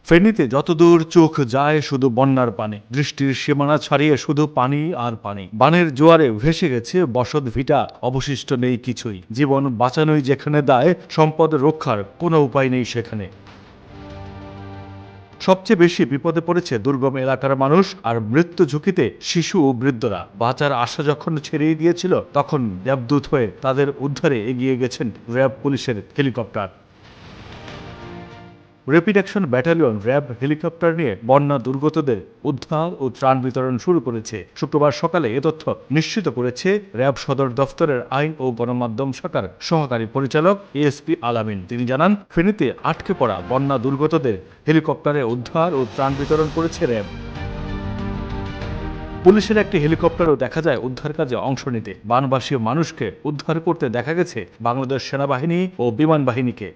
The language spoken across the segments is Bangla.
ফেনীতে যতদূর চোখ যায় শুধু বন্যার পানি, দৃষ্টির সীমানা ছাড়িয়ে শুধু পানি আর পানি। বানের জোয়ারে ভেসে গেছে বসত ভিটা, অবশিষ্ট নেই কিছুই। জীবন বাঁচানোই যেখানে দায়, সম্পদ রক্ষার কোনো উপায় নেই সেখানে। সবচেয়ে বেশি বিপদে পড়েছে দুর্গম এলাকার মানুষ আর মৃত্যু ঝুঁকিতে শিশু ও বৃদ্ধরা। বাঁচার আশা যখন ছেড়েই দিয়েছিল, তখন দেবদূত হয়ে তাদের উদ্ধারে এগিয়ে গেছেন র্যাব পুলিশের helicopter. Rapid action battalion RAB helicopter নিয়ে বন্যা দুর্গতদের উদ্ধার ও ত্রাণ বিতরণ শুরু করেছে। শুক্রবার সকালে এ তথ্য নিশ্চিত করেছে র্যাব সদর দফতরের আইন ও গণমাধ্যম শাখার সহকারী পরিচালক এএসপি আলামিন। তিনি জানান, ফেনীতে আটকে পড়া বন্যা দুর্গতদের হেলিকপ্টারে উদ্ধার ও ত্রাণ বিতরণ করেছে র্যাব। পুলিশের একটি হেলিকপ্টারও দেখা যায় উদ্ধার কাজে অংশ নিতে। বানবাসী মানুষকে উদ্ধার করতে দেখা গেছে বাংলাদেশ সেনাবাহিনী ও বিমান বাহিনীকে।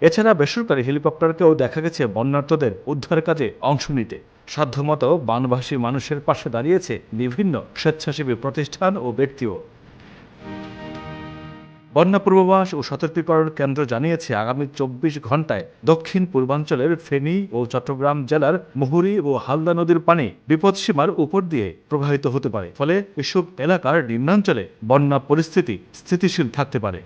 এছাড়া বেসরকারি হেলিকপ্টারকেও দেখা গেছে বন্যার্তদের উদ্ধার কাজে অংশ নিতে। সাধ্যমতো বানভাসী মানুষের পাশে দাঁড়িয়েছে বিভিন্ন স্বেচ্ছাসেবী প্রতিষ্ঠান ও ব্যক্তিও। বন্যা পূর্বাভাস ও সতর্কীকরণ কেন্দ্র জানিয়েছে, আগামী 24 ঘন্টায় দক্ষিণ পূর্বাঞ্চলের ফেনী ও চট্টগ্রাম জেলার মুহুরী ও হালদা নদীর পানি বিপদসীমার উপর দিয়ে প্রবাহিত হতে পারে। ফলে এসব এলাকার নিম্নাঞ্চলে বন্যা পরিস্থিতি স্থিতিশীল থাকতে পারে।